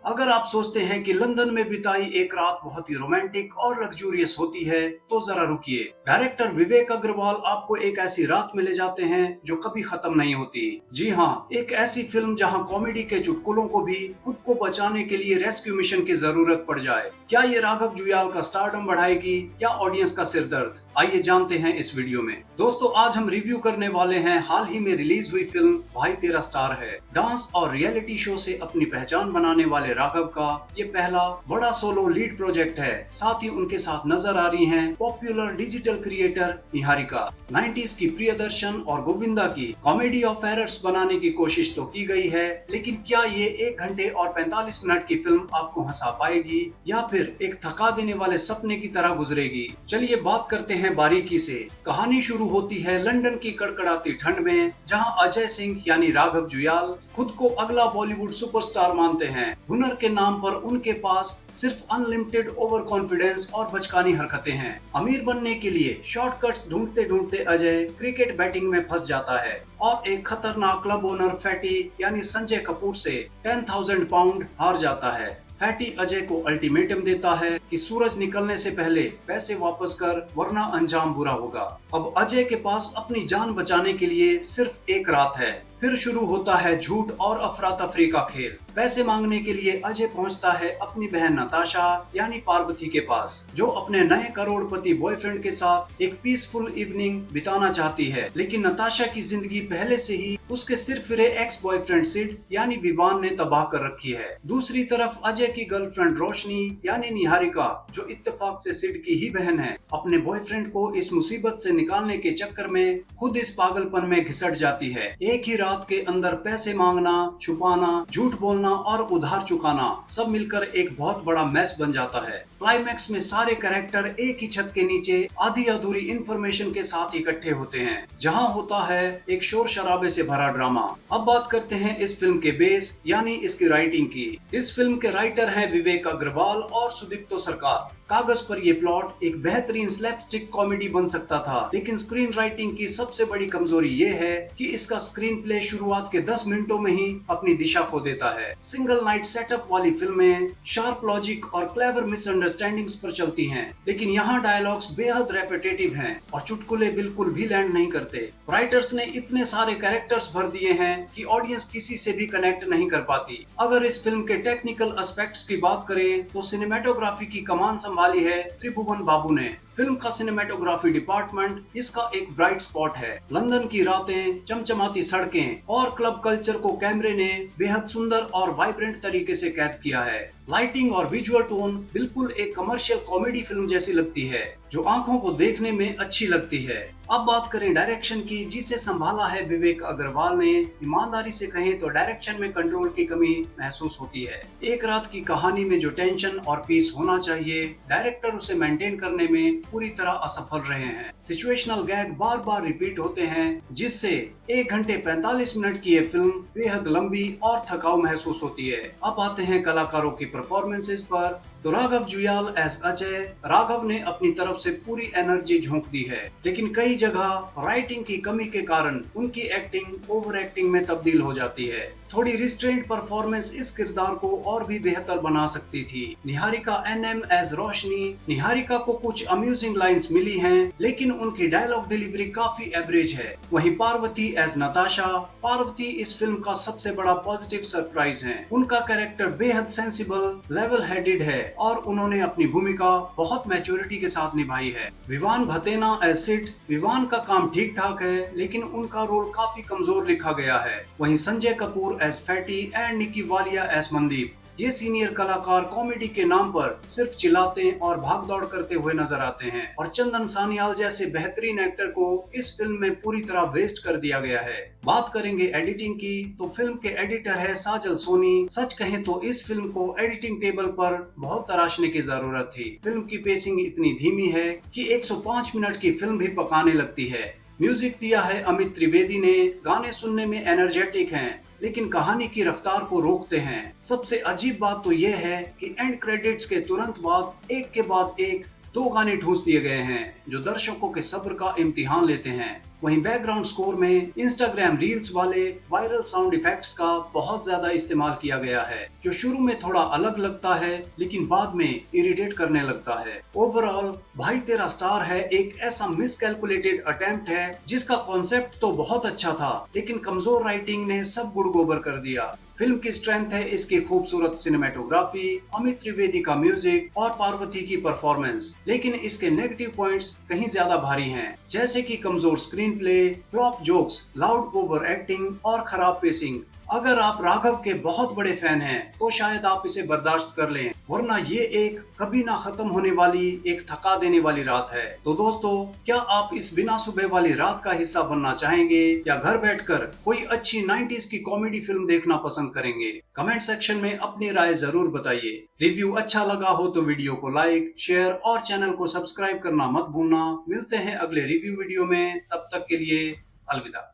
अगर आप सोचते हैं कि लंदन में बिताई एक रात बहुत ही रोमांटिक और लग्जूरियस होती है, तो जरा रुकिए। डायरेक्टर विवेक अग्रवाल आपको एक ऐसी रात में ले जाते हैं जो कभी खत्म नहीं होती। जी हाँ, एक ऐसी फिल्म जहां कॉमेडी के चुटकुलों को भी खुद को बचाने के लिए रेस्क्यू मिशन की जरूरत पड़ जाए। क्या ये राघव जुयाल का स्टारडम बढ़ाएगी या ऑडियंस का सिरदर्द? आइए जानते हैं इस वीडियो में। दोस्तों, आज हम रिव्यू करने वाले हैं हाल ही में रिलीज हुई फिल्म भाई तेरा स्टार है। डांस और रियलिटी शो से अपनी पहचान बनाने वाले राघव का ये पहला बड़ा सोलो लीड प्रोजेक्ट है। साथ ही उनके साथ नजर आ रही हैं popular digital creator Niharika. 90s की प्रियदर्शन और गोविंदा की कॉमेडी ऑफ एरर्स बनाने की कोशिश तो की गई है, लेकिन क्या ये 1 घंटे और 45 मिनट की फिल्म आपको हंसा पाएगी या फिर एक थका देने वाले सपने की तरह गुजरेगी? चलिए बात करते हैं बारीकी से। कहानी शुरू होती है लंदन की कड़कड़ाती ठंड में, जहां अजय सिंह यानी राघव जुयाल खुद को अगला बॉलीवुड सुपरस्टार मानते हैं। हुनर के नाम पर उनके पास सिर्फ अनलिमिटेड ओवर कॉन्फिडेंस और बचकानी हरकतें हैं। अमीर बनने के लिए शॉर्टकट्स ढूंढते ढूंढते अजय क्रिकेट बैटिंग में फंस जाता है और एक खतरनाक क्लब ओनर फैटी यानी संजय कपूर से 10,000 पाउंड हार जाता है। फैटी अजय को अल्टीमेटम देता है कि सूरज निकलने से पहले पैसे वापस कर, वरना अंजाम बुरा होगा। अब अजय के पास अपनी जान बचाने के लिए सिर्फ एक रात है। फिर शुरू होता है झूठ और अफरा तफरी का खेल। पैसे मांगने के लिए अजय पहुंचता है अपनी बहन नताशा यानी पार्वती के पास, जो अपने नए करोड़पति बॉयफ्रेंड के साथ एक पीसफुल इवनिंग बिताना चाहती है। लेकिन नताशा की जिंदगी पहले से ही उसके सिर फिरे एक्स बॉयफ्रेंड सिड यानी विवान ने तबाह कर रखी है। दूसरी तरफ अजय की गर्लफ्रेंड रोशनी यानी निहारिका, जो इत्तेफाक से सिड की ही बहन है, अपने बॉयफ्रेंड को इस मुसीबत से निकालने के चक्कर में खुद इस पागलपन में घिसट जाती है। एक ही रात के अंदर पैसे मांगना, छुपाना, झूठ बोलना और उधार चुकाना सब मिलकर एक बहुत बड़ा मैस बन जाता है। क्लाइमैक्स में सारे कैरेक्टर एक ही छत के नीचे आधी अधूरी इंफॉर्मेशन के साथ इकट्ठे होते हैं, जहां होता है एक शोर शराबे से भरा ड्रामा। अब बात करते हैं इस फिल्म के बेस यानी इसकी राइटिंग की। इस फिल्म के राइटर हैं विवेक अग्रवाल और सुदीप्तो सरकार। कागज पर ये प्लॉट एक बेहतरीन स्लैपस्टिक कॉमेडी बन सकता था, लेकिन स्क्रीन राइटिंग की सबसे बड़ी कमजोरी ये है कि इसका स्क्रीन प्ले शुरुआत के 10 मिनटों में ही अपनी दिशा खो देता है। सिंगल नाइट सेटअप वाली फिल्में शार्प लॉजिक और क्लेवर मिसअंडरस्टैंडिंग्स पर चलती हैं, लेकिन यहाँ डायलॉग्स बेहद रेपिटेटिव हैं और चुटकुले बिल्कुल भी लैंड नहीं करते। राइटर्स ने इतने सारे कैरेक्टर्स भर दिए हैं कि ऑडियंस किसी से भी कनेक्ट नहीं कर पाती। अगर इस फिल्म के टेक्निकल एस्पेक्ट्स की बात करें तो सिनेमेटोग्राफी की कमान संभाली है त्रिभुवन बाबू ने। फिल्म का सिनेमेटोग्राफी डिपार्टमेंट इसका एक ब्राइट स्पॉट है। लंदन की रातें, चमचमाती सड़कें और क्लब कल्चर को कैमरे ने बेहद सुंदर और वाइब्रेंट तरीके से कैद किया है। लाइटिंग और विजुअल टोन बिल्कुल एक कमर्शियल कॉमेडी फिल्म जैसी लगती है, जो आंखों को देखने में अच्छी लगती है। अब बात करें डायरेक्शन की, जिसे संभाला है विवेक अग्रवाल ने। ईमानदारी से कहें तो डायरेक्शन में कंट्रोल की कमी महसूस होती है। एक रात की कहानी में जो टेंशन और पीस होना चाहिए, डायरेक्टर उसे मेंटेन करने में पूरी तरह असफल रहे हैं। सिचुएशनल गैग बार बार रिपीट होते हैं, जिससे 1 घंटे 45 मिनट की ये फिल्म बेहद लंबी और थकाऊ महसूस होती है। अब आते हैं कलाकारों की परफॉर्मेंसेस पर। तो राघव जुयाल एस अजय, राघव ने अपनी तरफ से पूरी एनर्जी झोंक दी है, लेकिन कई जगह राइटिंग की कमी के कारण उनकी एक्टिंग ओवर एक्टिंग में तब्दील हो जाती है। थोड़ी रिस्ट्रेंट परफॉर्मेंस इस किरदार को और भी बेहतर बना सकती थी। निहारिका एनएम एज रोशनी, निहारिका को कुछ अम्यूजिंग लाइंस मिली हैं, लेकिन उनकी डायलॉग डिलीवरी काफी एवरेज है। वहीं पार्वती एज नताशा, पार्वती इस फिल्म का सबसे बड़ा पॉजिटिव सरप्राइज है। उनका कैरेक्टर बेहद सेंसिबल, लेवल हेडेड है और उन्होंने अपनी भूमिका बहुत मैच्योरिटी के साथ निभाई है। विवान भतेना एज सिड, विवान का काम ठीक ठाक है, लेकिन उनका रोल काफी कमजोर लिखा गया है। वहीं Sanjay Kapoor as Fatty and Nikki Walia as Mandeep, ये सीनियर कलाकार कॉमेडी के नाम पर सिर्फ चिल्लाते और भागदौड़ करते हुए नजर आते हैं, और चंदन सान्याल जैसे बेहतरीन एक्टर को इस फिल्म में पूरी तरह वेस्ट कर दिया गया है। बात करेंगे एडिटिंग की, तो फिल्म के एडिटर है साजल सोनी। सच कहें तो इस फिल्म को एडिटिंग टेबल पर बहुत तराशने की जरूरत थी। फिल्म की पेसिंग इतनी धीमी है कि 105 मिनट की फिल्म भी पकाने लगती है। म्यूजिक दिया है अमित त्रिवेदी ने। गाने सुनने में एनर्जेटिक हैं, लेकिन कहानी की रफ्तार को रोकते हैं। सबसे अजीब बात तो यह है कि एंड क्रेडिट्स के तुरंत बाद एक के बाद एक 2 गाने ठूंस दिए गए हैं, जो दर्शकों के सब्र का इम्तिहान लेते हैं। वहीं बैकग्राउंड स्कोर में इंस्टाग्राम रील्स वाले वायरल साउंड इफेक्ट्स का बहुत ज्यादा इस्तेमाल किया गया है, जो शुरू में थोड़ा अलग लगता है लेकिन बाद में इरिटेट करने लगता है। ओवरऑल भाई तेरा स्टार है एक ऐसा मिसकैलकुलेटेड अटेम्प्ट है जिसका कॉन्सेप्ट तो बहुत अच्छा था, लेकिन कमजोर राइटिंग ने सब गुड़ गोबर कर दिया। फिल्म की स्ट्रेंथ है इसकी खूबसूरत सिनेमेटोग्राफी, अमित त्रिवेदी का म्यूजिक और पार्वती की परफॉर्मेंस, लेकिन इसके नेगेटिव पॉइंट्स कहीं ज्यादा भारी हैं, जैसे कि कमजोर screen play, flop jokes, loud over acting और खराब पेसिंग। अगर आप राघव के बहुत बड़े फैन हैं तो शायद आप इसे बर्दाश्त कर लें, वरना ये एक कभी ना खत्म होने वाली एक थका देने वाली रात है। तो दोस्तों, क्या आप इस बिना सुबह वाली रात का हिस्सा बनना चाहेंगे या घर बैठकर कोई अच्छी 90s की कॉमेडी फिल्म देखना पसंद करेंगे? कमेंट सेक्शन में अपनी राय जरूर बताइए। रिव्यू अच्छा लगा हो तो वीडियो को लाइक, शेयर और चैनल को सब्सक्राइब करना मत भूलना। मिलते हैं अगले रिव्यू वीडियो में, तब तक के लिए अलविदा।